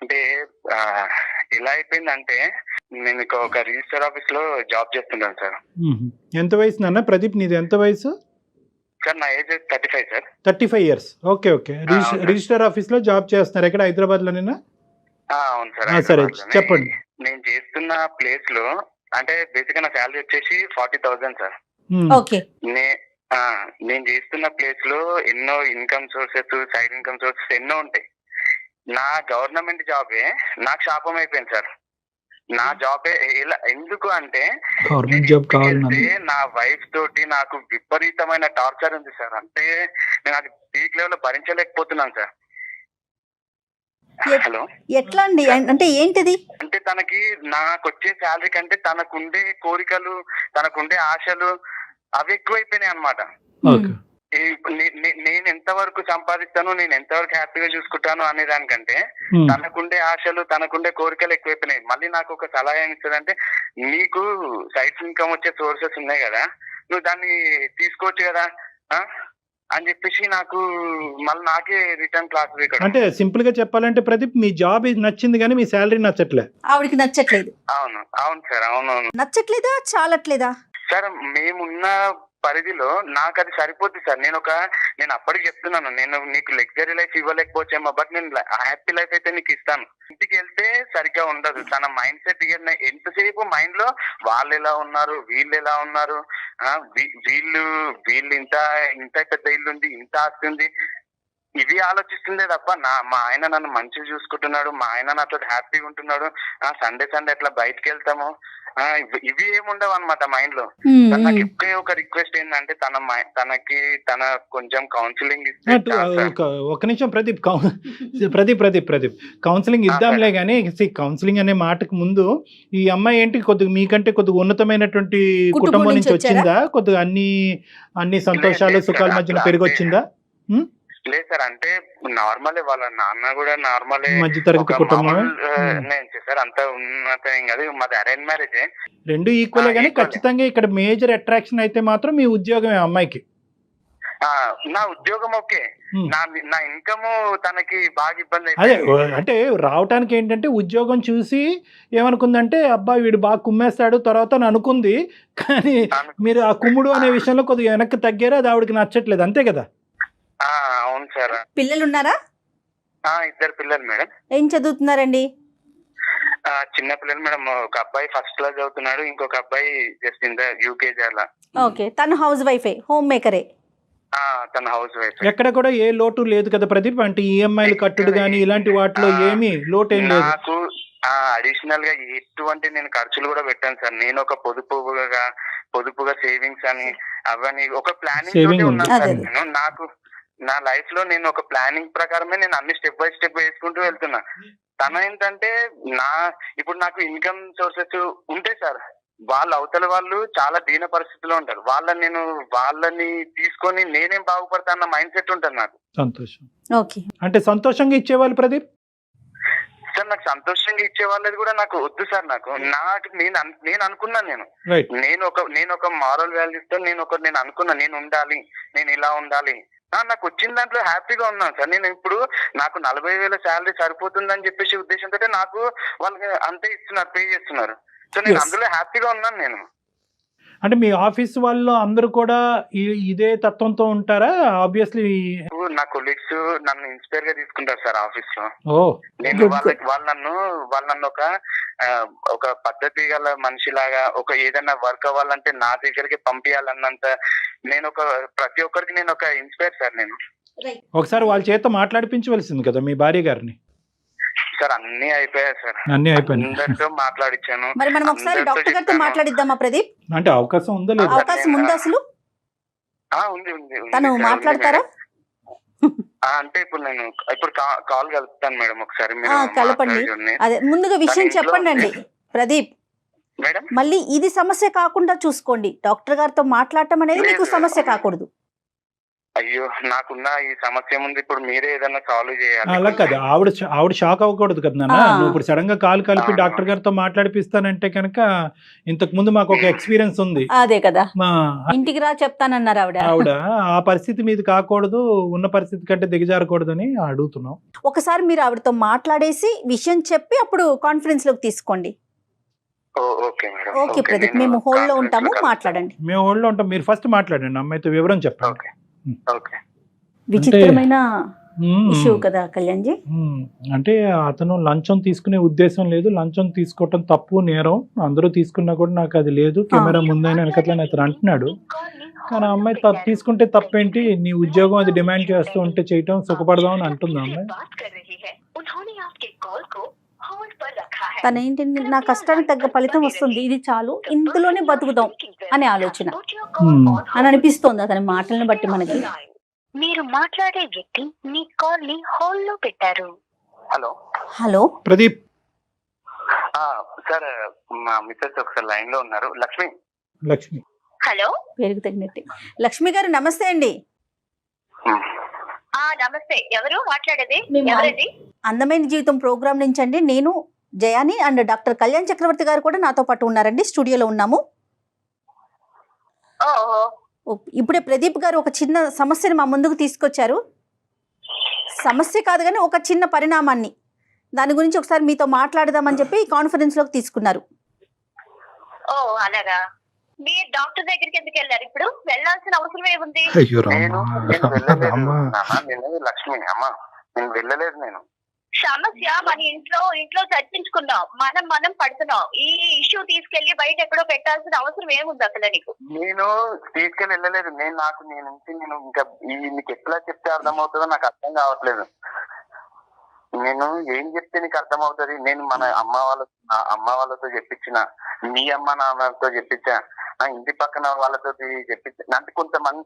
అంటే ఆహ్, ఎలా అయిపోయిందంటే నేను ఒక రిజిస్టర్ ఆఫీస్ లో జాబ్ చేస్తున్నాను సార్. ఎంత వయసు నాన్న ప్రదీప్, నీది ఎంత వయసు? సార్ నా age 35 sir. 35 years. Okay okay. అవును సార్. రిజిస్టర్ ఆఫీస్ లో జాబ్ చేస్తున్నారు ఎక్కడ, హైదరాబాద్ లోనేనా? అవును సార్. సరే హైదరాబాద్‌లోనే. చెప్పండి. నేను చేస్తున్న ప్లేస్ లో అంటే బేసిక్ గా నా శాలరీ వచ్చేసి 40,000 సార్. ఓకే. నే- ఆ, నేను చేస్తున్న ప్లేస్ లో ఎన్నో income sources, side income sources ఎన్నో ఉంటాయి. నా గవర్నమెంట్ జాబే నాకు శాపం అయిపోయింది సార్. నా జాబే ఎలా ఎందుకు అంటే గవర్నమెంట్ నేను జాబ్ ఇంటికి కావాలి వెళ్తే నాకు. నా వైఫ్ తోటి నాకు విపరీతమైన టార్చర్ ఉంది సార్. అంటే నేను అది పీక్ లెవెల్ లో భరించలేకపోతున్నాను సార్. At- hello. ఎట్లా అండి? అంటే ఏంటిది? అంటే తనకి నాకు వచ్చే శాలరీ కంటే తనకుండే కోరికలు, తనకుండే ఆశలు అవి ఎక్కువైపోయినాయి అన్నమాట. ఓకే. నేను ఎంతవరకు సంపాదిస్తాను, నేను ఎంతవరకు హ్యాపీగా చూసుకుంటాను అనే దానికంటే తనకుండే ఆశలు, తనకుండే కోరికలు ఎక్కువైపోయినాయి. మళ్ళీ నాకు ఒక సలహా ఏమి ఇస్తుందంటే, నీకు సైడ్ ఇన్కమ్ వచ్చే సోర్సెస్ ఉన్నాయి కదా, నువ్వు దాన్ని తీసుకోవచ్చు కదా అని చెప్పేసి నాకు మళ్ళీ నాకే రిటర్న్ క్లాస్ ఇక్కడ. అంటే సింపుల్ గా చెప్పాలంటే ప్రదీప్, మీ జాబ్ నచ్చింది కానీ మీ శాలరీ నచ్చట్లే. ఆవిడకి నచ్చట్లేదు. అవును అవును సార్. అవునవును నచ్చట్లేదా, చాలట్లేదా? సార్. మేమున్న పరిధిలో నాకు అది సరిపోద్ది సార్. నేను అప్పటికి చెప్తున్నాను, నేను నీకు లగ్జరీ లైఫ్ ఇవ్వలేకపోవచ్చేమో, బట్ నేను హ్యాపీ లైఫ్ అయితే నీకు ఇస్తాను. ఇంటికి వెళ్తే సరిగ్గా ఉండదు. తన మైండ్ సెట్ ఎంతసేపు మైండ్ లో వాళ్ళు ఎలా ఉన్నారు, వీళ్ళు ఎలా ఉన్నారు, వీళ్ళు ఇంత ఇంత పెద్ద ఇల్లు ఉంది, ఇంత ఆస్తి ఉంది, ఇవి ఆలోచిస్తుందే తప్ప మా ఆయన నన్ను మంచిగా చూసుకుంటున్నాడు, మా ఆయన నాతో హ్యాపీగా ఉంటున్నాడు, సండే ఎట్లా బయటకు వెళ్తాము, ఇవి ఏముండవు అనమాట మైండ్ లో. నాకు ఎప్పుడే ఒక రిక్వెస్ట్ ఏంటంటే తన కొంచెం కౌన్సిలింగ్ ఇస్తే చాలు సార్. ఒక నిమిషం ప్రదీప్, ప్రదీప్ కౌన్సిలింగ్ ఇద్దాంలే కానీ, కౌన్సిలింగ్ అనే మాటకు ముందు ఈ అమ్మాయి ఏంటి కొద్దిగా మీకంటే కొద్దిగా ఉన్నతమైనటువంటి కుటుంబం నుంచి వచ్చిందా? కొద్దిగా అన్ని సంతోషాలు సుఖాల మధ్యన పెరిగి వచ్చిందా? లేదు సార్. అంటే నార్మలే, వాళ్ళ నాన్న కూడా నార్మలే, మధ్యతరగతి కుటుంబం. నేను చేశారు అంత ఉన్నత ఏం కాదు, మాది అరేంజ్ మ్యారేజ్. రెండు ఈక్వలే కానీ ఖచ్చితంగా ఇక్కడ మేజర్ అట్రాక్షన్ అయితే మాత్రం మీ ఉద్యోగమే అమ్మాయికి. నా ఉద్యోగం ఓకే, నా ఇన్కమ్ తనకి బాగా ఇబ్బంది అదే అయిపోయింది. అంటే రావటానికి ఏంటంటే ఉద్యోగం చూసి ఏమనుకుందంటే అబ్బాయి వీడు బాగా కుమ్మేస్తాడు తర్వాత అని అనుకుంది. కానీ మీరు ఆ కుమ్ముడు అనే విషయంలో కొద్దిగా వెనక్కి తగ్గారు, అది ఆవిడకి నచ్చట్లేదు, అంతే కదా? అవును సార్. పిల్లలు ఉన్నారా? 2 పిల్లలు మేడం. ఏం చదువుతున్నారండి? చిన్న పిల్లలు మేడం. ఒక అబ్బాయి ఫస్ట్ క్లాస్ చదువుతున్నాడు, ఇంకొక అబ్బాయి జస్ట్ ఇంత యూకేజీ అలా. ఓకే. తను హౌస్ వైఫే, హోమ్ మేకరే. తన హౌస్ వైఫ్. ఎక్కడ కూడా ఏ లోటు లేదు కదా ప్రదీప్? అంటే ఈఎంఐలు కట్టుడు కానీ ఇలాంటి వాటిలో ఏమీ లోటు ఏం లేదు. నాకు అడిషనల్ గా ఎటువంటి నేను ఖర్చులు కూడా పెట్టాను సార్. నేను ఒక పొదుపుగా సేవింగ్స్ అని అవన్నీ ఒక ప్లానింగ్ తోటి ఉన్నాను సార్. నేను నా లైఫ్ లో నేను ఒక ప్లానింగ్ ప్రకారమే నేను అన్ని స్టెప్ బై స్టెప్ వేసుకుంటూ వెళ్తున్నా. తన ఏంటంటే ఇప్పుడు నాకు ఇన్కమ్ సోర్సెస్ ఉంటాయి సార్. అవతల వాళ్ళు చాలా దీన పరిస్థితిలో ఉంటారు. వాళ్ళని తీసుకొని నేనేం బాగుపడతా అన్న మైండ్ సెట్ ఉంటుంది నాకు. సంతోషం. ఓకే. అంటే సంతోషంగా ఇచ్చేవాళ్ళు ప్రదీప్ సార్. నాకు సంతోషంగా ఇచ్చే వాళ్ళది కూడా నాకు వద్దు సార్. నేను అనుకున్నాను, నేను ఒక మారల్ వాల్యూస్ తో నేను అనుకున్నా, నేను ఉండాలి, నేను ఇలా ఉండాలి. నాకు వచ్చిన దాంట్లో హ్యాపీగా ఉన్నాను సార్. నేను ఇప్పుడు నాకు 40,000 శాలరీ సరిపోతుందని చెప్పేసి ఉద్దేశంతో నాకు వాళ్ళకి అంతే ఇస్తున్నారు, పే చేస్తున్నారు. సో నేను అందులో హ్యాపీగా ఉన్నాను నేను. అంటే మీ ఆఫీస్ వాళ్ళు అందరూ కూడా ఇదే తత్వంతో ఉంటారా? ఆబ్వియస్లీ నా కొలీగ్స్ నన్ను ఇన్స్పైర్ గా తీసుకుంటారు సార్ ఆఫీస్ లో. నేను వాళ్ళు నన్ను ఒక పద్ధతి గల మనిషిలాగా, ఒక ఏదైనా వర్క్ అవ్వాలంటే నా దగ్గరికి పంపించాలన్నంత నేను ప్రతి ఒక్కరికి నేను ఒక ఇన్స్పైర్ సార్. నేను ఒకసారి వాళ్ళ చేత మాట్లాడిపించవలసింది కదా మీ భార్య గారిని. సార్ అన్ని అయిపోయాయి సార్, అన్ని అయిపోయింది. అందరితో మాట్లాడించాను. మరి మనం ఒకసారి డాక్టర్ గారితో మాట్లాడిద్దామా ప్రదీప్? అంటే అవకాశం ఉందా లేదా? అవకాశం ఉందా అసలు? ఉంది. తను మాట్లాడతారా? అంటే ఇప్పుడు కాల్ కలుపుతాను మేడం ఒకసారి. కలపండి. అదే ముందుగా విషయం చెప్పండి అండి ప్రదీప్ మేడం. మళ్ళీ ఇది సమస్య కాకుండా చూసుకోండి. డాక్టర్ గారితో మాట్లాడటం అనేది మీకు సమస్య కాకూడదు. అయ్యో నాకున్న ఈ సమస్య ముందు ఇప్పుడు మీరే ఏదైనా సాల్వ్ చేయాలి. అలా కాదు, ఆవిడ షాక్ అవ్వకూడదు కదా నాన్న. ఆ. నువ్వు ఇప్పుడు సడన్ గా కాల్ కలిపి ఆ. డాక్టర్ గారితో మాట్లాడిపిస్తానంటే కనుక ఇంతకు ముందు మాకు ఒక ఎక్స్పీరియన్స్ ఉంది. అదే కదా, మా ఇంటికి రా చెప్తానన్నారు ఆవిడ. ఆవిడ ఆ పరిస్థితి మీది కాకూడదు, ఉన్న పరిస్థితి కంటే దిగజారకూడదని అడుగుతున్నాం. ఒకసారి మీరు ఆవిడతో మాట్లాడేసి విషయం చెప్పి అప్పుడు కాన్ఫరెన్స్ లోకి తీసుకోండి. Okay madam. ఓకే ప్రదీప్, మేము హోల్డ్ లో ఉంటాము, మాట్లాడండి. మేము హోల్డ్లో ఉంటాం, మీరు ఫస్ట్ మాట్లాడండి, అమ్మాయితో వివరం చెప్పండి. Okay okay. విచిత్రమైన మ్మ్. ఇష్యూ కదా కళ్యాణ్ జీ. అంటే అతను లంచం తీసుకునే ఉద్దేశం లేదు, లంచం తీసుకోవటం తప్పు నేరం, అందరూ తీసుకున్నా కూడా నాకు అది లేదు, కెమెరా ముందైనా వెనకట్లని అతను అంటున్నాడు. కానీ ఆ అమ్మాయి తీసుకుంటే తప్పేంటి, నీ ఉద్యోగం అది డిమాండ్ చేస్తూ ఉంటే చేయటం సుఖపడదాం అని అంటుంది ఆ అమ్మాయి. తన ఏంటంటే నా కష్టానికి తగ్గ ఫలితం వస్తుంది, ఇది చాలు, ఇందులోనే బతుకుదాం అనే ఆలోచన అని అనిపిస్తోంది అతని మాటలను బట్టి మనకి. మీరు మాట్లాడే వ్యక్తి మీ కాల్ ని హోల్డ్ లో పెట్టారు. Hello hello Pradeep. సార్ మా మిస్సెస్ ఒకసారి లైన్ లో ఉన్నారు. లక్ష్మి. హలో, పేరుకు తగినట్టు. లక్ష్మి గారు నమస్తే అండి. నమస్తే. ఎవరు మాట్లాడేది? మేము ఎవరది? అందమైన జీవితం ప్రోగ్రామ్ నుంచి అండి. నేను జయాని అండ్ డాక్టర్ కళ్యాణ్ చక్రవర్తి గారు కూడా నాతో పాటు ఉన్నారండి, స్టూడియోలో ఉన్నాము. ఓహో, ఇప్పుడే ప్రదీప్ గారు ఒక చిన్న సమస్యని మా ముందుకు తీసుకొచ్చారు. సమస్య కాదు కానీ ఒక చిన్న పరిణామాన్ని, దాని గురించి ఒకసారి మీతో మాట్లాడదామని చెప్పి కాన్ఫరెన్స్ లోకి తీసుకున్నారు. ఓ అలాగా. మీరు డాక్టర్ దగ్గరికి ఎందుకు వెళ్ళారు? ఇప్పుడు వెళ్ళాల్సిన అవసరం ఏముంది? అయ్యో నేను లక్ష్మి అమ్మ, నేను వెళ్ళలేదు. నేను సమస్య మన ఇంట్లో చర్చించుకున్నాం, మనం పడుతున్నాం. ఈ ఇష్యూ తీసుకెళ్లి బయట ఎక్కడో పెట్టాల్సిన అవసరం ఏముంది అసలు నీకు? నేను తీసుకెళ్ళి వెళ్ళలేదు. నేను ఇంకా నీకు ఎట్లా చెప్తే అర్థమవుతుందో నాకు అర్థం కావట్లేదు. నేను ఏం చెప్తే నీకు అర్థమవుతుంది? నేను మన అమ్మ వాళ్ళతో చెప్పించిన, మీ అమ్మ నాన్నతో చెప్పించా, నా ఇంటి పక్కన వాళ్ళతో చెప్పించా. అంటే కొంతమంది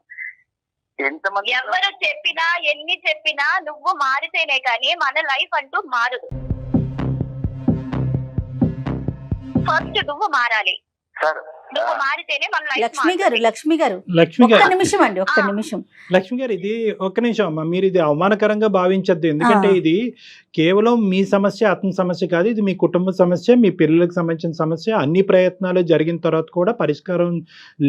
ఎంతమంది ఎవరు చెప్పినా ఎన్ని చెప్పినా నువ్వు మారితేనే కానీ మన లైఫ్ అంటూ మారదు. ఫస్ట్ నువ్వు మారాలి. సార్ నువ్వు మారితేనే మన లైఫ్. లక్ష్మి గారు లక్ష్మి ఒక్క గారు నిమిషం అండి, ఒక్క నిమిషం. లక్ష్మి గారు ఇది ఒక్క నిమిషం అమ్మా, మీరు ఇది అవమానకరంగా భావించద్దు. ఎందుకంటే ఇది కేవలం మీ సమస్య, అతని సమస్య కాదు, ఇది మీ కుటుంబ సమస్య, మీ పిల్లలకు సంబంధించిన సమస్య. అన్ని ప్రయత్నాలు జరిగిన తర్వాత కూడా పరిష్కారం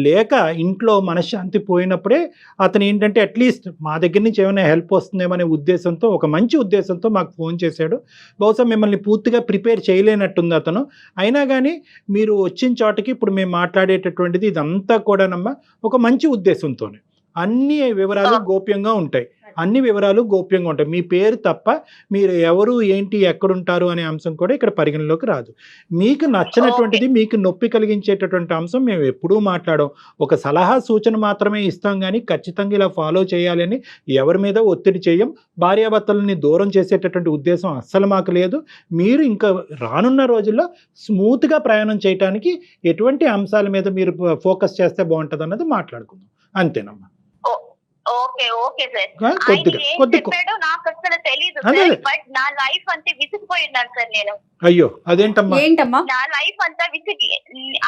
లేక ఇంట్లో మనశ్శాంతి పోయినప్పుడే అతను ఏంటంటే అట్లీస్ట్ మా దగ్గర నుంచి ఏమైనా హెల్ప్ వస్తుందేమో అనే ఉద్దేశంతో, ఒక మంచి ఉద్దేశంతో మాకు ఫోన్ చేశాడు. బహుశా మిమ్మల్ని పూర్తిగా ప్రిపేర్ చేయలేనట్టుంది అతను. అయినా కానీ మీరు వచ్చిన చోటకి ఇప్పుడు మేము మాట్లాడేటటువంటిది ఇదంతా కూడానమ్మా ఒక మంచి ఉద్దేశంతోనే. అన్ని వివరాలు గోప్యంగా ఉంటాయి, అన్ని వివరాలు గోప్యంగా ఉంటాయి. మీ పేరు తప్ప మీరు ఎవరు ఏంటి ఎక్కడుంటారు అనే అంశం కూడా ఇక్కడ పరిగణలోకి రాదు. మీకు నచ్చినటువంటిది, మీకు నొప్పి కలిగించేటటువంటి అంశం మేము ఎప్పుడూ మాట్లాడాం. ఒక సలహా సూచన మాత్రమే ఇస్తాం, కానీ ఖచ్చితంగా ఇలా ఫాలో చేయాలని ఎవరి మీద ఒత్తిడి చేయం. భార్యాభర్తలని దూరం చేసేటటువంటి ఉద్దేశం అస్సలు మాకు లేదు. మీరు ఇంకా రానున్న రోజుల్లో స్మూత్గా ప్రయాణం చేయడానికి ఎటువంటి అంశాల మీద మీరు ఫోకస్ చేస్తే బాగుంటుంది అన్నది మాట్లాడుకుందాం, అంతేనమ్మా. Okay okay sir. కొద్దిగా చెప్పాడో నాకు అసలు తెలీదు అదే. సార్, బట్ నా లైఫ్ అంతా విసిగిపోయిన్నాను సార్ నేను. అయ్యో అదేంటమ్మా? ఏంటమ్మా? నా లైఫ్ అంతా విసిగి,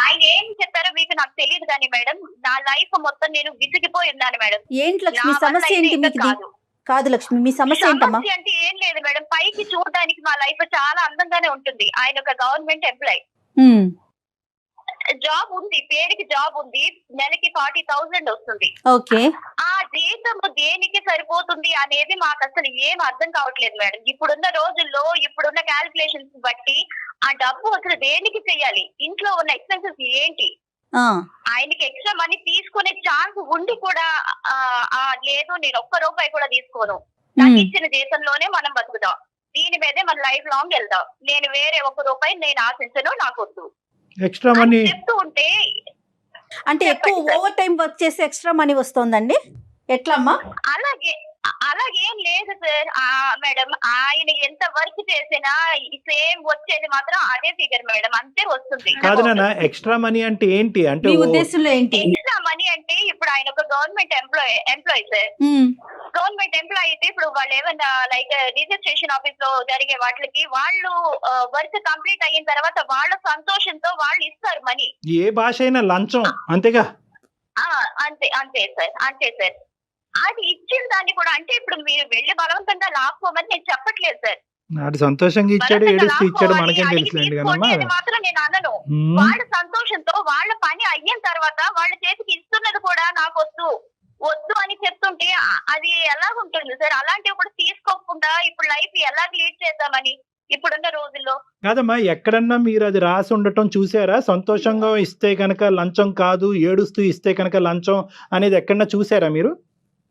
ఆయన ఏం చెప్పారో మీకు నాకు తెలియదు కానీ మేడం, నా లైఫ్ మొత్తం నేను విసిగిపోయి ఉన్నాను మేడం. ఏంటి లక్ష్మి నా వల్ల సమస్య అయితే ఏంటి ఇంకా మీకు? కాదు. కాదు లక్ష్మి, మీ సమస్య ఏంటమ్మా? సమస్య అంటే ఏం లేదు మేడం, పైకి చూడడానికి మా లైఫ్ చాలా అందంగానే ఉంటుంది. ఆయన ఒక గవర్నమెంట్ ఎంప్లాయ్, జాబ్ ఉంది, పేరుకి జాబ్ ఉంది, నెలకి 40,000 వస్తుంది. ఓకే. ఆ జీతం దేనికి సరిపోతుంది అనేది మాకు అసలు ఏం అర్థం కావట్లేదు మేడం. ఇప్పుడున్న రోజుల్లో, ఇప్పుడున్న క్యాల్కులేషన్స్ బట్టి ఆ డబ్బు అసలు దేనికి చెయ్యాలి? ఇంట్లో ఉన్న ఎక్స్పెన్సెస్ ఏంటి? ఆయనకి ఎక్స్ట్రా మనీ తీసుకునే ఛాన్స్ ఉండి కూడా లేదు, నేను ఒక్క రూపాయి కూడా తీసుకోను, నాకు ఇచ్చిన జీతంలోనే మనం బతుకుతాం, దీని మీదే మన లైఫ్ లాంగ్ వెళ్తాం, నేను వేరే ఒక్క రూపాయి నేను ఆశించను, నాకు వద్దు ఎక్స్ట్రా మనీ చెప్తూ ఉంటే. అంటే ఎక్కువ ఓవర్ టైం వర్క్ చేసి ఎక్స్ట్రా మనీ వస్తుందండి, ఎట్లమ్మా? అలాగేం లేదు సార్. మేడం ఆయన ఎంత వర్క్ చేసినా సేమ్ వచ్చేది మాత్రం అదే ఫిగర్ మేడం, అంతే వస్తుంది. కాదు నాన్న, ఎక్స్ట్రా మనీ అంటే ఏంటి? అంటే మీ ఉద్దేశంలో ఏంటి? ఎక్స్ట్రా మనీ అంటే ఇప్పుడు ఆయన ఒక government employee sir. Government employee అయితే ఇప్పుడు వాళ్ళు ఏమన్నా లైక్ రిజిస్ట్రేషన్ ఆఫీస్ లో జరిగే వాటికి వాళ్ళు వర్క్ కంప్లీట్ అయిన తర్వాత వాళ్ళ సంతోషంతో వాళ్ళు ఇస్తారు మనీ. ఏ భాష అయినా లంచం అంతేగా? అంతే సార్. అది ఇచ్చిన దాన్ని కూడా అంటే ఇప్పుడు మీరు వెళ్ళి బలవంతంగా లాక్కోమని నేను చెప్పట్లేదు సార్. నాడు సంతోషంగా ఇచ్చాడు, బలవంతంగా ఏడుస్తూ ఇచ్చాడు, లాక్కోవాలి, మనకేం అడిగి తెలుసులేండి తీసుకోండి కదమ్మా. అని మాత్రం నేను అనను. వాళ్ళ సంతోషంతో వాళ్ళ పని అయిన తర్వాత వాళ్ళ చేతికి ఇస్తున్నది కూడా నాకు వద్దు అని చెప్తుంటే అది ఎలాగుంటుంది సార్? అలాంటివి కూడా తీసుకోకుండా ఇప్పుడు లైఫ్ ఎలా లీడ్ చేద్దామని ఇప్పుడున్న రోజుల్లో. కాదమ్మా, ఎక్కడన్నా మీరు అది రాసి ఉండటం చూసారా? సంతోషంగా ఇస్తే కనుక లంచం కాదు, ఏడుస్తూ ఇస్తే కనుక లంచం అనేది ఎక్కడన్నా చూసారా మీరు?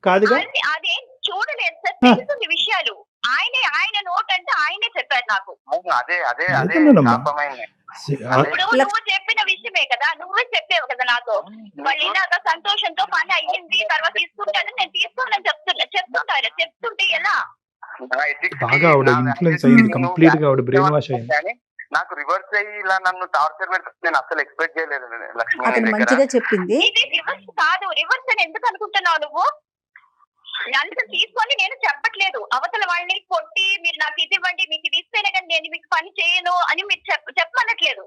కాదుగా. అదేం చూడలేదు సార్, తెలుస్తుంది విషయాలు. ఆయన నోట్ అంటే ఆయనే చెప్పారు నాకు. అదే అదే అదే అదేనమ్మా. శాపమైంది. ఇప్పుడు నువ్వు చెప్పిన విషయమే కదా, నువ్వే చెప్పావు కదా నాతో. వాళ్ళు ఇలాగ సంతోషంతో పని అయ్యింది తర్వాత తీసుకుంటానని నేను తీసుకోనని చెప్తుంటే ఎలా? బాగా ఆవిడ ఇన్ఫ్లుయెన్స్ అయింది, కంప్లీట్ గా ఆవిడ బ్రెయిన్ వాష్ అయింది. కానీ నాకు రివర్స్ అయ్యి ఇలా నన్ను టార్చర్ పెడుతుంది నేను అసలు ఎక్స్పెక్ట్ చేయలేదు లక్ష్మి అతను దగ్గర. మంచిగా చెప్పింది. ఇది రివర్స్ కాదు. రివర్స్ అని ఎందుకు అనుకుంటున్నావు నువ్వు? అంత తీసుకొని నేను చెప్పట్లేదు. అవతల వాళ్ళని కొట్టి మీరు నాకు ఇది ఇవ్వండి, మీకు ఇది ఇస్తేనే కానీ నేను మీకు పని చేయను అని మీరు చెప్పనట్లేదు.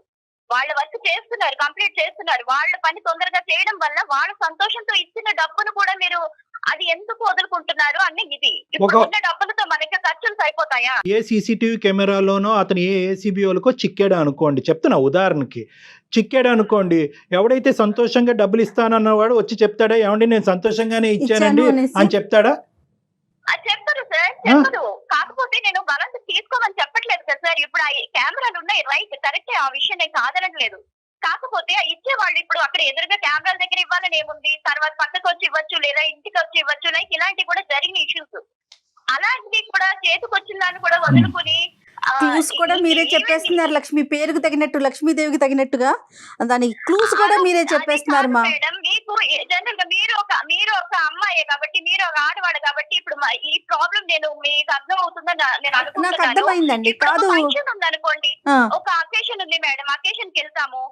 వాళ్ళ వర్క్ చేస్తున్నారు, కంప్లీట్ చేస్తున్నారు. వాళ్ళ పని తొందరగా చేయడం వల్ల వాళ్ళ సంతోషంతో ఇచ్చిన డబ్బును కూడా మీరు అది ఎందుకు వదులుకుంటున్నారు అని. ఇది ఇప్పుడు ఉన్న డబ్బులతో మనకి ఖర్చులు సరిపోతాయా? ఏ సీసీటీవీ కెమెరాలోనో అతను ఏ ఏసీబీఓలకో చిక్కాడు అనుకోండి, చెప్తున్నా ఉదాహరణకి, చిక్కాడు అనుకోండి, ఎవడైతే సంతోషంగా డబ్బులు ఇస్తానన్నవాడు వచ్చి చెప్తాడా ఏమండి నేను సంతోషంగానే ఇచ్చానండి అని చెప్తాడా? అది చెప్పరు సార్, చెప్పరు. కాకపోతే నేను బలంగా తీసుకోమని చెప్పట్లేదు కదా సార్. ఇప్పుడు ఆ కెమెరాలు ఉన్నాయి, రైట్, కరెక్టే, ఆ విషయం నేను కాదనట్లేదు. కాకపోతే ఇచ్చే వాళ్ళు ఇప్పుడు అక్కడ ఎదురుగా కెమెరాల దగ్గర ఇవ్వాలని ఏముంది, తర్వాత పక్కకు వచ్చి ఇవ్వచ్చు లేదా ఇంటికి వచ్చి ఇవ్వచ్చు, లైక్ ఇలాంటివి కూడా జరిగిన ఇష్యూస్. అలాంటివి కూడా చేతికి వచ్చిన దాన్ని కూడా వదులుకుని క్లూస్ కూడా మీరే చెప్పేస్తున్నారు లక్ష్మి, పేరుకు తగినట్టు, లక్ష్మీదేవికి తగినట్టుగా దాని క్లూస్ కూడా మీరే చెప్పేస్తున్నారు. మా మేడం మీకు జనరల్ గా మీరు ఒక అమ్మాయే కాబట్టి, మీరు ఒక ఆడవాడు కాబట్టి ఇప్పుడు ఈ ప్రాబ్లం నేను మీకు అర్థం అవుతుందని నేను నాకు అనుకుంటున్నాను. అర్థమైందండి. కాదు, ఫంక్షన్ ఉందనుకోండి, ఒక అకేషన్ ఉంది మేడం, అకేషన్ కి వెళ్తాము.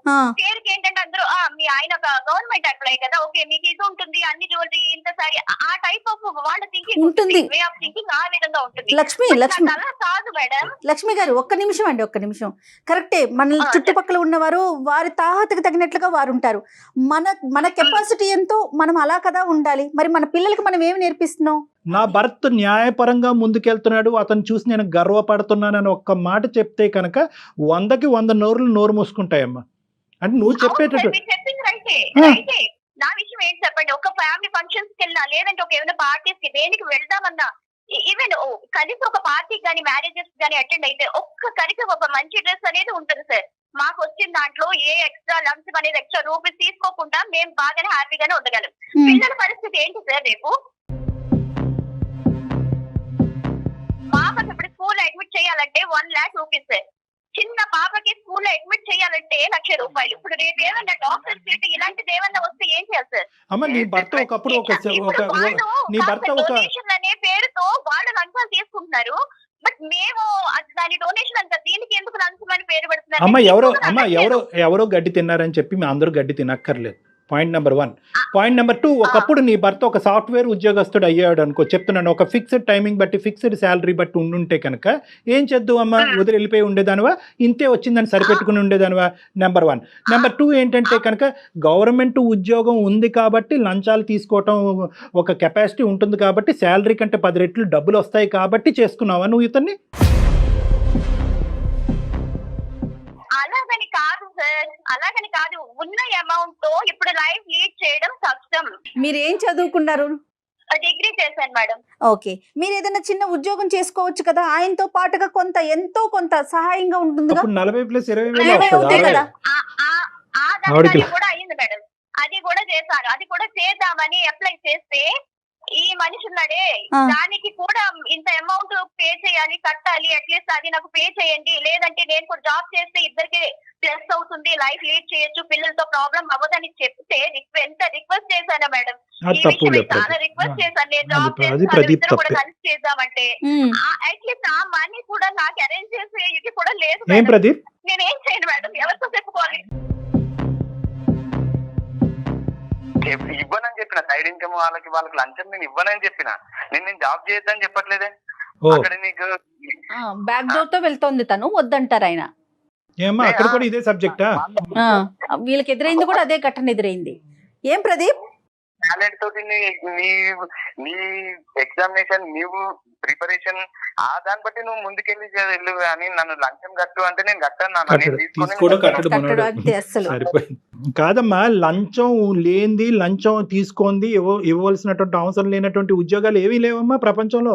పేరుకి ఏంటంటే అందరూ మీ ఆయన ఒక గవర్నమెంట్ ఎంప్లాయీ కదా, ఓకే మీకు ఇది ఉంటుంది, అన్ని జ్యువెలరీ ఇంత సారీ, ఆ టైప్ ఆఫ్ వాళ్ళ థింకింగ్ ఉంటుంది, వే ఆఫ్ థింకింగ్ ఆ విధంగా ఉంటుంది. లక్ష్మి అలా కాదు మేడం. లక్ష్మి గారు ఒక్క నిమిషం అండి, ఒక్క నిమిషం. కరెక్టే, మన చుట్టుపక్కల ఉన్నవారు వారి తాహతకు తగినట్లుగా వారు ఉంటారు. మన కెపాసిటీ ఎంతో మనం అలా కదా ఉండాలి. మరి మన పిల్లలకి మనం ఏమి నేర్పిస్తున్నాం? నా భర్త న్యాయపరంగా ముందుకెళ్తున్నాడు, అతను చూసి నేను గర్వపడుతున్నానని ఒక్క మాట చెప్తే కనుక 100కి 100 నోరు మూసుకుంటాయమ్మా. అంటే నువ్వు చెప్పేటట్టు చెప్పింది రైటే. నా విషయం ఏంటి చెప్పండి, ఒక ఫ్యామిలీ ఫంక్షన్స్ కి వెళ్ళినా లేదంటే ఒక ఏమైనా పార్టీస్ కి దేనికి వెళ్దామన్నా, ఈవెన్ కలిసి ఒక పార్టీ కానీ మ్యారేజెస్ కానీ అటెండ్ అయితే ఒక్కరికి ఒక మంచి డ్రెస్ అనేది ఉంటుంది సార్. మాకు వచ్చిన దాంట్లో ఏ ఎక్స్ట్రా లంచ్ అనేది ఎక్స్ట్రా రూపీస్ తీసుకోకుండా మేము బాగానే హ్యాపీగానే ఉండగలం. పిల్లల పరిస్థితి ఏంటి సార్? రేపు పాపకి ఇప్పుడు స్కూల్ అడ్మిట్ చేయాలంటే 1 lakh రూపీస్ సార్. చిన్న పాపకి స్కూల్లో అడ్మిట్ చేయాలంటే 1 లక్ష రూపాయలు. ఇప్పుడు రేపు ఏమన్నా డాక్టర్ సీట్ ఇలాంటిది ఏమన్నా వస్తే ఏం చేయాలి సార్? అమ్మ, నీ భర్త ఒకప్పుడు నీ భర్త ఒక డొనేషన్ అనే పేరుతో వాళ్ళు లంచాలు తీసుకుంటున్నారు. బట్ మేము దాని డొనేషన్ అంతా దీనికి ఎందుకు లంచం అని పేరు పెడుతున్నారు? ఎవరో గడ్డి తిన్నారని చెప్పి మీ అందరూ గడ్డి తినక్కర్లేదు. Point number 1. పాయింట్ నెంబర్ 2, ఒకప్పుడు నీ భర్త ఒక సాఫ్ట్వేర్ ఉద్యోగస్తుడు అయ్యాడు అనుకో, చెప్తున్నాను, ఒక ఫిక్స్డ్ టైమింగ్ బట్టి ఫిక్స్డ్ శాలరీ బట్టి ఉండుంటే కనుక ఏం చేద్దాం అమ్మ, వదిలి వెళ్ళిపోయి ఉండేదానివా? ఇంతే వచ్చిందని సరిపెట్టుకుని ఉండేదానివా? నెంబర్ 1. నెంబర్ 2 ఏంటంటే కనుక గవర్నమెంట్ ఉద్యోగం ఉంది కాబట్టి లంచాలు తీసుకోవటం ఒక కెపాసిటీ ఉంటుంది కాబట్టి శాలరీ కంటే 10 రెట్లు డబ్బులు వస్తాయి కాబట్టి చేసుకున్నావా నువ్వు ఇతన్ని? అలాగని కాదు సార్, అలాగని కాదు. ఉన్న అమౌంట్ తో ఇప్పుడు లైఫ్ లీడ్ చేయడం కష్టం. మీరు ఏం చదువుకున్నారు? డిగ్రీ చేశాను మేడం. ఓకే, మీరు ఏదైనా చిన్న ఉద్యోగం చేసుకోవచ్చు కదా, ఆయనతో పాటుగా ఎంతో కొంత సహాయంగా ఉంటుంది. 40+20 కదా. కూడా అయింది మేడం, అది కూడా చేశాను. అది కూడా చేద్దామని అప్లై చేస్తే ఈ మనిషి ఉన్నాడే, దానికి కూడా ఇంత అమౌంట్ పే చేయాలి, కట్టాలి, అట్లీస్ట్ అది నాకు పే చేయండి, లేదంటే నేను కూడా జాబ్ చేస్తే ఇద్దరికి ప్లస్ అవుతుంది, లైఫ్ లీడ్ చేయొచ్చు, పిల్లలతో ప్రాబ్లం అవ్వదని చెప్తే ఎంత రిక్వెస్ట్ చేశాను మేడం. చాలా రిక్వెస్ట్ చేశాను, నేను జాబ్ చేస్తాను, ఇద్దరు కూడా కలిసి చేద్దామంటే అట్లీస్ట్ ఆ మనీ కూడా నాకు అరేంజ్ చేసే ఇది కూడా లేదు. నేనేం చేయను మేడం, ఎవరితో చెప్పుకోవాలి? ఇవ్వనని చెప్పిన, సైడ్ ఇన్కమ్ వాళ్ళకి లంచం నేను ఇవ్వనని చెప్పిన. నేను జాబ్ చేయొద్దని చెప్పట్లేదే. అక్కడ నీకు బ్యాక్ డోర్ తో వెళ్తోంది తను, వద్దంటారు ఆయన. అక్కడ కూడా ఇదే సబ్జెక్టా? వీళ్ళకి ఎదురైంది కూడా అదే ఘటన ఎదురైంది. ఏం ప్రదీప్? టాలెంట్ తోటి నీ ఎగ్జామినేషన్ నీవు ప్రిపరేషన్ ఆ దాన్ని బట్టి నువ్వు ముందుకెళ్ళి వెళ్ళు కానీ నన్ను లంచం కట్టు అంటే నేను కట్టాను నాన్న. నేను తీసుకోవడం కట్టడం కట్టడం అంతే అస్సలు. సరిపోయింది. కాదమ్మా, లంచం లేనిది, లంచం తీసుకుంది ఇవ్వవలసినటువంటి అవసరం లేనటువంటి ఉద్యోగాలు ఏవీ లేవమ్మా ప్రపంచంలో.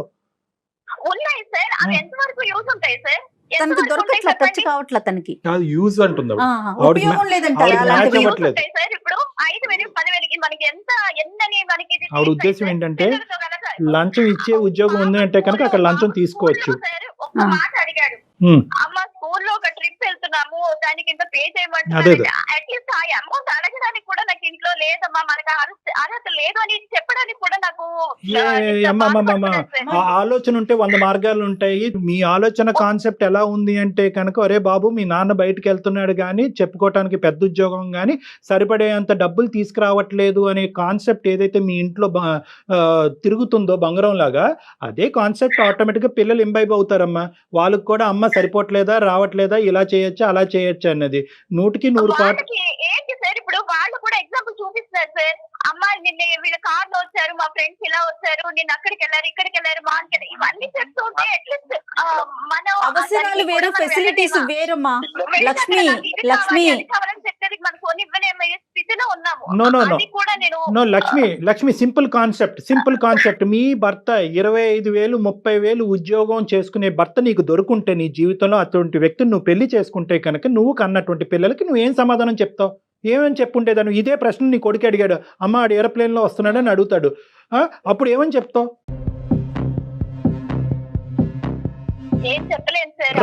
ఉన్నాయి సార్, అవి ఎంతవరకు యూజ్ ఉంటాయి సార్? తనకు దొరకట్లా, టచ్ కావట్లా తనకి. కాదు యూజ్ అంటుంది ఆవిడ. ఉపయోగం లేదంట ఆవిడకి అలాంటివి. మ్యాచ్ అవ్వట్లేదు. సార్ ఇప్పుడు 5,000 10,000కి మనకి ఎంతని మనకి ఇది ఆవిడ ఉద్దేశం ఏంటంటే లంచం ఇచ్చే ఉద్యోగం ఉంది అంటే కనుక అక్కడ లంచం తీసుకోవచ్చు. సార్ ఒక్క మాట అడిగాడు, అమ్మ స్కూల్లో ఒక ట్రిప్ వెళ్తున్నాము దానికి ఇంత పే చేయమంటున్నారు. అట్లీస్ట్ ఆ అమౌంట్ అడగడానికి కూడా నాకు ఇంట్లో లేదమ్మా, మనకు అర్హత లేదు అని చెప్పడానికి కూడా నాకు ఆ ఆలోచన ఉంటే 100 మార్గాలు ఉంటాయి. మీ ఆలోచన కాన్సెప్ట్ ఎలా ఉంది అంటే కనుక, అరే బాబు మీ నాన్న బయటకు వెళ్తున్నాడు కానీ చెప్పుకోవటానికి పెద్ద ఉద్యోగం కానీ సరిపడేంత డబ్బులు తీసుకురావట్లేదు అనే కాన్సెప్ట్ ఏదైతే మీ ఇంట్లో తిరుగుతుందో బంగారం లాగా, అదే కాన్సెప్ట్ ఆటోమేటిక్ గా పిల్లలు ఇంబైబ్ అవుతారమ్మా. వాళ్ళకి కూడా అమ్మ సరిపోవట్లేదా, రావట్లేదా, ఇలా చేయొచ్చా అలా చేయొచ్చా అన్నది 100% ఏంటి సార్ ఇప్పుడు వాళ్ళు కూడా ఎగ్జాంపుల్ చూపిస్తున్నారు సార్. అమ్మ నిన్న వీళ్ళ కార్ లో వచ్చారు, మా ఫ్రెండ్స్ ఇలా వచ్చారు, నేను అక్కడికి వెళ్ళారు ఇక్కడికి వెళ్ళారు మార్కెట్, ఇవన్నీ చెప్తూ ఉంటే అట్లీస్ట్ మన అవసరాలు వేరు, ఫెసిలిటీస్ వేరమ్మా. లక్ష్మి చెప్పేది మన ఫోన్ ఇవ్వలేమయ్యే స్థితిలో ఉన్నాము. No Lakshmi simple concept. మీ భర్త 25,000 30,000 ఉద్యోగం చేసుకునే భర్త నీకు దొరుకుంటే నీ జీవితంలో అటువంటి వ్యక్తిని నువ్వు పెళ్లి చేసుకుంటే కనుక నువ్వు కన్నటువంటి పిల్లలకి నువ్వు ఏం సమాధానం చెప్తావు? ఏమని చెప్పుంటేదాను? ఇదే ప్రశ్న నీ కొడుకు అడిగాడు, అమ్మ ఆడు ఏరోప్లేన్లో వస్తున్నాడని అడుగుతాడు, అప్పుడు ఏమని చెప్తావు?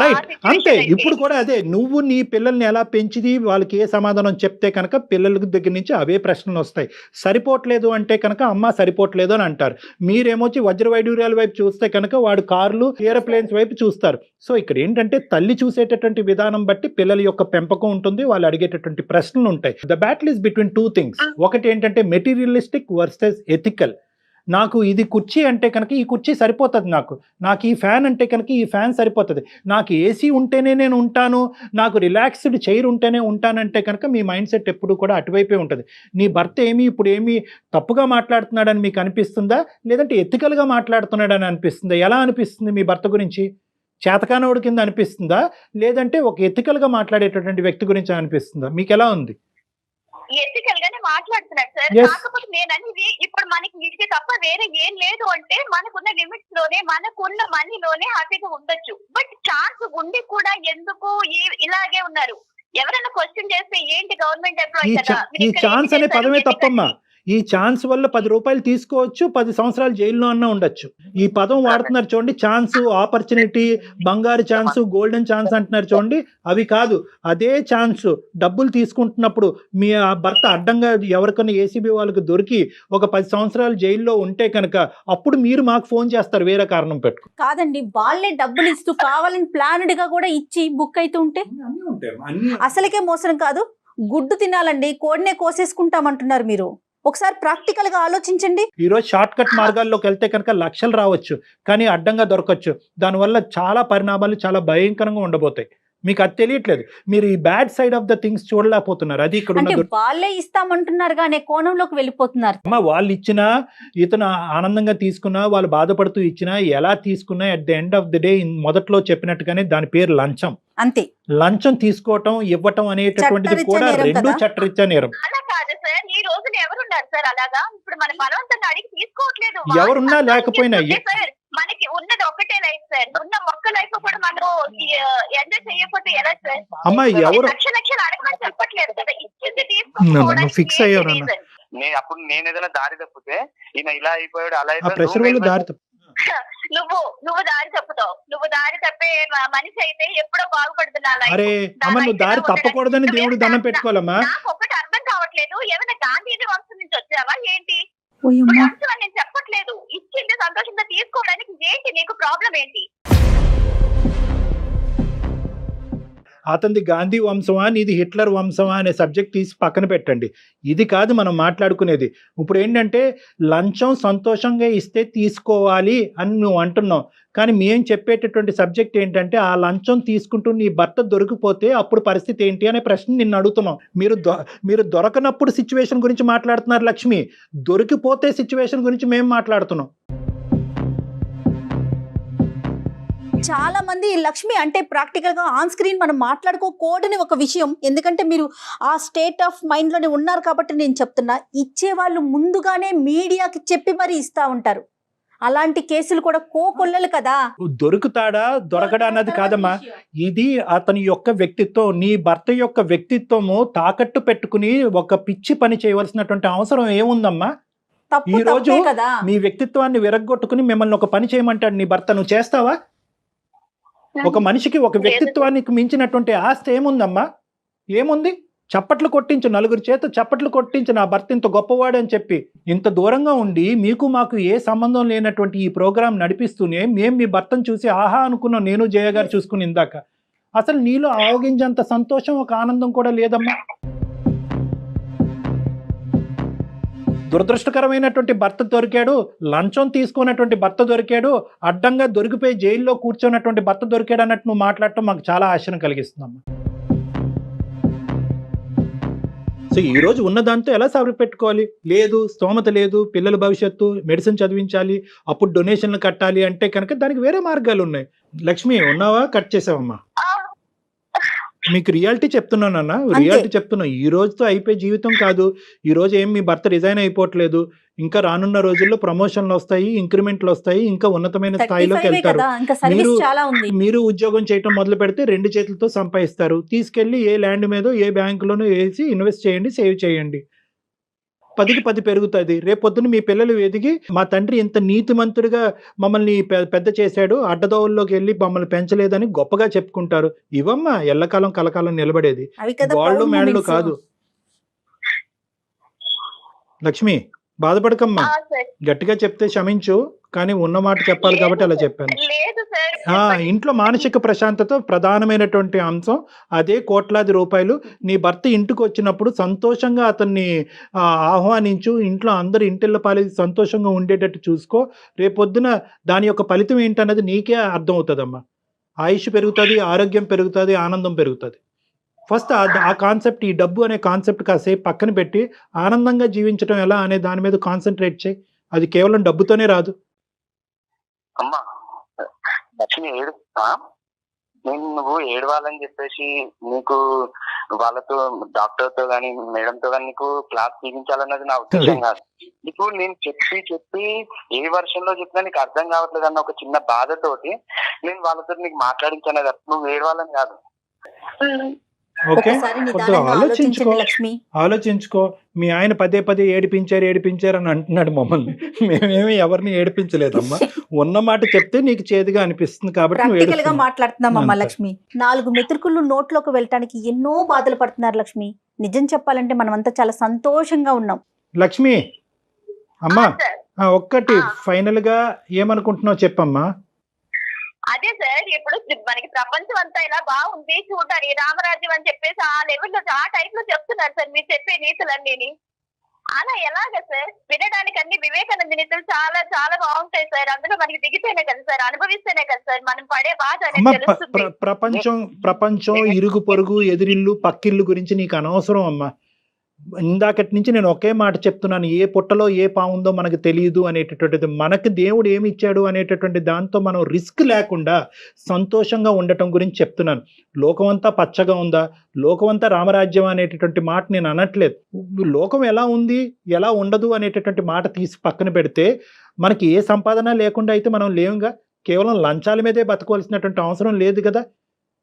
రైట్, అంతే. ఇప్పుడు కూడా అదే, నువ్వు నీ పిల్లల్ని ఎలా పెంచిది, వాళ్ళకి ఏ సమాధానం చెప్తే కనుక పిల్లల దగ్గర నుంచి అవే ప్రశ్నలు వస్తాయి. సరిపోవట్లేదు అంటే కనుక అమ్మ సరిపోవట్లేదు అని అంటారు. మీరేమొచ్చి వజ్ర వైడూర్యాల వైపు చూస్తే కనుక వాడు కార్లు ఏరోప్లేన్స్ వైపు చూస్తారు. సో ఇక్కడ ఏంటంటే తల్లి చూసేటటువంటి విధానం బట్టి పిల్లల యొక్క పెంపకం ఉంటుంది, వాళ్ళు అడిగేటటువంటి ప్రశ్నలు ఉంటాయి. The battle is between 2 things. ఒకటి ఏంటంటే మెటీరియలిస్టిక్ వర్సెస్ ఎథికల్. నాకు ఇది కుర్చీ అంటే కనుక ఈ కుర్చీ సరిపోతుంది, నాకు ఈ ఫ్యాన్ అంటే కనుక ఈ ఫ్యాన్ సరిపోతుంది, నాకు ఏసీ ఉంటేనే నేను ఉంటాను, నాకు రిలాక్స్డ్ చైర్ ఉంటేనే ఉంటానంటే కనుక మీ మైండ్ సెట్ ఎప్పుడు కూడా అటువైపే ఉంటుంది. నీ భర్త ఇప్పుడు ఏమి తప్పుగా మాట్లాడుతున్నాడని మీకు అనిపిస్తుందా, లేదంటే ఎథికల్గా మాట్లాడుతున్నాడని అనిపిస్తుందా? ఎలా అనిపిస్తుంది మీ భర్త గురించి? చేతకానోడి కింద అనిపిస్తుందా, లేదంటే ఒక ఎథికల్గా మాట్లాడేటటువంటి వ్యక్తి గురించి అనిపిస్తుందా? మీకు ఎలా ఉంది? ఎథికల్ గానే మాట్లాడుతున్నారు సార్. కాకపోతే నేను అనేది ఇప్పుడు మనకి ఇది తప్ప వేరే ఏం లేదు అంటే మనకున్న లిమిట్స్ లోనే మనకున్న మనీలోనే హ్యాపీగా ఉండొచ్చు. బట్ ఛాన్స్ ఉండి కూడా ఎందుకు ఇలాగే ఉన్నారు? ఎవరైనా క్వశ్చన్ చేస్తే ఏంటి గవర్నమెంట్ ఎంప్లాయీ కదా, ఈ ఛాన్స్ అనే పదమే తప్పమ్మా. ఈ ఛాన్స్ వల్ల 10 రూపాయలు తీసుకోవచ్చు, 10 సంవత్సరాలు జైల్లో అన్నా ఉండొచ్చు. ఈ పదం వాడుతున్నారు చూడండి, ఛాన్స్, ఆపర్చునిటీ, బంగారు ఛాన్స్, గోల్డెన్ ఛాన్స్ అంటున్నారు చూడండి, అవి కాదు. అదే ఛాన్స్ డబ్బులు తీసుకుంటున్నప్పుడు మీ భర్త అడ్డంగా ఎవరికైనా ఏసీబీ వాళ్ళకి దొరికి ఒక 10 సంవత్సరాలు జైల్లో ఉంటే కనుక అప్పుడు మీరు మాకు ఫోన్ చేస్తారు వేరే కారణం పెట్టుకు. కాదండి, వాళ్ళే డబ్బులు ఇస్తూ కావాలని ప్లాన్డ్ గా కూడా ఇచ్చి బుక్ అయితే ఉంటే అసలుకే మోసం కాదు. గుడ్డు తినాలండి, కోడినే కోసేసుకుంటామంటున్నారు మీరు. ఒకసారి ప్రాక్టికల్ గా ఆలోచించండి. ఈ రోజు షార్ట్ కట్ మార్గాల్లోకి వెళ్తే కనుక లక్షలు రావచ్చు, కానీ అడ్డంగా దొరకచ్చు. దానివల్ల చాలా పరిణామాలు చాలా భయంకరంగా ఉండబోతాయి. మీకు అది తెలియట్లేదు. మీరు ఈ bad side of the things చూడలేకపోతున్నారు. అది ఇక్కడ వాళ్ళే ఇస్తామంటున్నారు కానీ కోణంలోకి వెళ్ళిపోతున్నారు. అమ్మా వాళ్ళు ఇచ్చినా, ఇతను ఆనందంగా తీసుకున్నా, వాళ్ళు బాధపడుతూ ఇచ్చినా, ఎలా తీసుకున్నా at the end of the day మొదట్లో చెప్పినట్టుగానే దాని పేరు లంచం. అంతే. లంచం తీసుకోవటం, ఇవ్వటం అనేటటువంటిది కూడా రెండు చట్టరీత్యా నేరం. ఈ రోజున ఎవరున్నారు సార్ అలాగా? ఇప్పుడు మన బలవంతంగా అడిగి తీసుకోవట్లేదు. ఎవరున్నా లేకపోయినా మనకి ఉన్నది ఒకటే లైఫ్ సార్. ఉన్న ఒక్క లైఫ్ కూడా మనం ఎంజాయ్ చేయకపోతే ఎలా సార్? అమ్మా ఎవరు లక్షలు అడగమని చెప్పట్లేదు కదా, ఇచ్చింది తీసుకోవడం ఫిక్స్ అయ్యారు. అప్పుడు నేను ఏదైనా దారి తప్పితే ఈయన ఇలా అయిపోయాడు అలా అయిపోయాడు. నువ్వు దారి తప్పుతావు. నువ్వు దారి తప్పే మనిషి అయితే ఎప్పుడో బాగుపడుతున్నా. అరే అమ్మ, నువ్వు దారి తప్పకూడదని దేవుడు దండం పెట్టుకోవాలమ్మా. నాకు ఒకటి అర్థం కావట్లేదు, ఏమైనా గాంధీజీ వంశం నుంచి వచ్చావా ఏంటి? నేను చెప్పట్లేదు, ఇచ్చింది సంతోషంగా తీసుకోవడానికి ఏంటి నీకు ప్రాబ్లం ఏంటి? అతనిది గాంధీ వంశమా నీది హిట్లర్ వంశమా అనే సబ్జెక్ట్ తీసి పక్కన పెట్టండి. ఇది కాదు మనం మాట్లాడుకునేది. ఇప్పుడు ఏంటంటే లంచం సంతోషంగా ఇస్తే తీసుకోవాలి అని నువ్వు అంటున్నావు, కానీ మేము చెప్పేటటువంటి సబ్జెక్ట్ ఏంటంటే ఆ లంచం తీసుకుంటూ నీ భర్త దొరికిపోతే అప్పుడు పరిస్థితి ఏంటి అనే ప్రశ్న నిన్ను అడుగుతున్నాం. మీరు దొరకనప్పుడు సిచ్యువేషన్ గురించి మాట్లాడుతున్నారు లక్ష్మి, దొరికిపోతే సిచ్యువేషన్ గురించి మేము మాట్లాడుతున్నాం. చాలా మంది లక్ష్మి అంటే ప్రాక్టికల్ గా ఆన్ స్క్రీన్ మనం మాట్లాడుకోకూడని ఒక విషయం, ఎందుకంటే మీరు ఆ స్టేట్ ఆఫ్ మైండ్ లోనే ఉన్నారు కాబట్టి నేను చెప్తున్నా. ఇచ్చే వాళ్ళు ముందుగానే మీడియాకి చెప్పి మరి ఇస్తా ఉంటారు. అలాంటి కేసులు కూడా కోకొల్లలు కదా. దొరుకుతాడా దొరకడా అన్నది కాదమ్మా, ఇది అతని యొక్క వ్యక్తిత్వం. నీ భర్త యొక్క వ్యక్తిత్వము తాకట్టు పెట్టుకుని ఒక పిచ్చి పని చేయవలసినటువంటి అవసరం ఏముందమ్మా? ఈ రోజు కదా మీ వ్యక్తిత్వాన్ని విరగ్గొట్టుకుని మిమ్మల్ని ఒక పని చేయమంటాడు నీ భర్త, నువ్వు చేస్తావా? ఒక మనిషికి ఒక వ్యక్తిత్వానికి మించినటువంటి ఆస్తి ఏముందమ్మా? ఏముంది? చప్పట్లు కొట్టించు, నలుగురు చేత చప్పట్లు కొట్టించు, నా భర్త ఇంత గొప్పవాడు అని చెప్పి. ఇంత దూరంగా ఉండి మీకు మాకు ఏ సంబంధం లేనటువంటి ఈ ప్రోగ్రాం నడిపిస్తూనే మేము మీ భర్తను చూసి ఆహా అనుకున్నాం, నేను జయ గారు చూసుకుని ఇందాక. అసలు నీలో ఆవగించేంత సంతోషం, ఒక ఆనందం కూడా లేదమ్మా. దురదృష్టకరమైనటువంటి భర్త దొరికాడు, లంచం తీసుకున్నటువంటి భర్త దొరికాడు, అడ్డంగా దొరికిపోయి జైల్లో కూర్చున్నటువంటి భర్త దొరికాడు అన్నట్టు నువ్వు మాట్లాడటం మాకు చాలా ఆశ్చర్యం కలిగిస్తుందమ్మా. సో ఈ రోజు ఉన్నదాంతో ఎలా సరిపెట్టుకోవాలి? లేదు, స్తోమత లేదు, పిల్లల భవిష్యత్తు, మెడిసిన్ చదివించాలి, అప్పుడు డొనేషన్లు కట్టాలి అంటే కనుక దానికి వేరే మార్గాలు ఉన్నాయి. లక్ష్మి ఉన్నావా? కట్ చేసావమ్మా. మీకు రియాలిటీ చెప్తున్నానన్నా, రియాలిటీ చెప్తున్నా. ఈ రోజుతో అయిపోయే జీవితం కాదు. ఈ రోజు ఏం మీ భర్త రిజైన్ అయిపోవట్లేదు. ఇంకా రానున్న రోజుల్లో ప్రమోషన్లు వస్తాయి, ఇంక్రిమెంట్లు వస్తాయి, ఇంకా ఉన్నతమైన స్థాయిలోకి వెళ్తారు. మీరు ఉద్యోగం చేయటం మొదలు పెడితే 2 చేతులతో సంపాదిస్తారు. తీసుకెళ్లి ఏ ల్యాండ్ మీదో ఏ బ్యాంకులోనో వేసి ఇన్వెస్ట్ చేయండి, సేవ్ చేయండి. 10కి 10 పెరుగుతుంది. రేపొద్దున మీ పిల్లలు ఎదిగి మా తండ్రి ఇంత నీతిమంతుడిగా మమ్మల్ని పెద్ద చేశాడు, అడ్డదోవల్లోకి వెళ్ళి మమ్మల్ని పెంచలేదని గొప్పగా చెప్పుకుంటారు. ఇవమ్మా ఎల్లకాలం కలకాలం నిలబడేది, గోళ్ళు మేడలు కాదు. లక్ష్మి బాధపడకమ్మా, గట్టిగా చెప్తే క్షమించు, కానీ ఉన్న మాట చెప్పాలి కాబట్టి అలా చెప్పాను. ఇంట్లో మానసిక ప్రశాంతత ప్రధానమైనటువంటి అంశం. అదే కోట్లాది రూపాయలు. నీ భర్త ఇంటికి వచ్చినప్పుడు సంతోషంగా అతన్ని ఆహ్వానించు. ఇంట్లో అందరు ఇంటిళ్ళ పాలి సంతోషంగా ఉండేటట్టు చూసుకో. రేపొద్దున దాని యొక్క ఫలితం ఏంటన్నది నీకే అర్థం అవుతుందమ్మా. ఆయుష్ పెరుగుతుంది, ఆరోగ్యం పెరుగుతుంది, ఆనందం పెరుగుతుంది. ఫస్ట్ ఆ కాన్సెప్ట్, ఈ డబ్బు అనే కాన్సెప్ట్ కాసేపు పక్కన పెట్టి ఆనందంగా జీవించడం ఎలా అనే దాని మీద కాన్సన్ట్రేట్ చేయి. అది కేవలం డబ్బుతోనే రాదు. అమ్మా లక్ష్మి నువ్వు ఏడవాలని చెప్పేసి నీకు వాళ్ళతో డాక్టర్తో గానీ మేడంతో గానీ నీకు క్లాస్ తీయించాలన్నది నా ఉద్దేశం కాదు. నీకు నేను చెప్పి ఏ వర్షంలో చెప్పినా నీకు అర్థం కావట్లేదు అన్న ఒక చిన్న బాధతోటి నేను వాళ్ళతో నీకు మాట్లాడించాను. నువ్వు ఏడవాలని కాదు. ఓకే, ఆలోచించుకో. మీ ఆయన పదే ఏడిపించారు అని అంటున్నాడు మమ్మల్ని. మేమేమి ఎవరిని ఏడిపించలేదమ్మా. ఉన్న మాట చెప్తే నీకు చేదుగా అనిపిస్తుంది కాబట్టి మాట్లాడుతున్నామమ్మా. లక్ష్మి 4 మెతుకులు నోట్లోకి వెళ్ళటానికి ఎన్నో బాధలు పడుతున్నారు లక్ష్మి. నిజం చెప్పాలంటే మనమంతా చాలా సంతోషంగా ఉన్నాం. లక్ష్మి అమ్మా, ఒక్కటి ఫైనల్ గా ఏమనుకుంటున్నావు చెప్పమ్మా. అదే సార్, ఇప్పుడు మనకి ప్రపంచం అంతా ఇలా బాగుంది చూడాలి, రామరాజ్యం అని చెప్పేసి ఆ లెవెల్లో ఆ టైప్ లో చెప్తున్నారు సార్ మీరు చెప్పే నీతులన్నీ. అలా ఎలాగ సార్? వినడానికి అన్ని వివేకానంద నీతులు చాలా చాలా బాగుంటాయి సార్. అందులో మనకి దిగితేనే కదా సార్, అనుభవిస్తేనే కదా సార్ మనం పడే బాధ అనేది తెలుస్తుంది. ప్రపంచం ఇరుగు పొరుగు ఎదిరిల్లు పక్కిల్లు గురించి నీకు అనవసరం అమ్మా. ఇందాకటి నుంచి నేను ఒకే మాట చెప్తున్నాను, ఏ పుట్టలో ఏ పావుందో మనకు తెలియదు అనేటటువంటిది. మనకు దేవుడు ఏమి ఇచ్చాడు అనేటటువంటి దాంతో మనం రిస్క్ లేకుండా సంతోషంగా ఉండటం గురించి చెప్తున్నాను. లోకమంతా పచ్చగా ఉందా, లోకమంతా రామరాజ్యం అనేటటువంటి మాట నేను అనట్లేదు. లోకం ఎలా ఉంది ఎలా ఉండదు అనేటటువంటి మాట తీసి పక్కన పెడితే మనకి ఏ సంపాదన లేకుండా అయితే మనం లేవుగా. కేవలం లంచాల మీదే బతకవలసినటువంటి అవసరం లేదు కదా.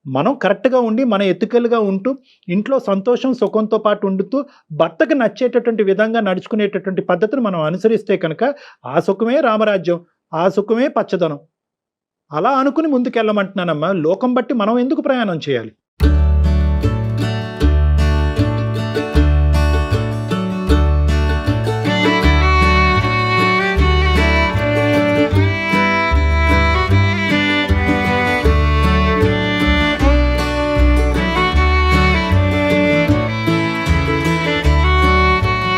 మనం కరెక్ట్గా ఉండి మన ఎత్తుకలుగా ఉంటూ ఇంట్లో సంతోషం సుఖంతో పాటు ఉండుతూ భర్తకు నచ్చేటటువంటి విధంగా నడుచుకునేటటువంటి పద్ధతిని మనం అనుసరిస్తే కనుక ఆ సుఖమే రామరాజ్యం, ఆ సుఖమే పచ్చదనం. అలా అనుకుని ముందుకెళ్ళమంటున్నానమ్మా. లోకం బట్టి మనం ఎందుకు ప్రయాణం చేయాలి?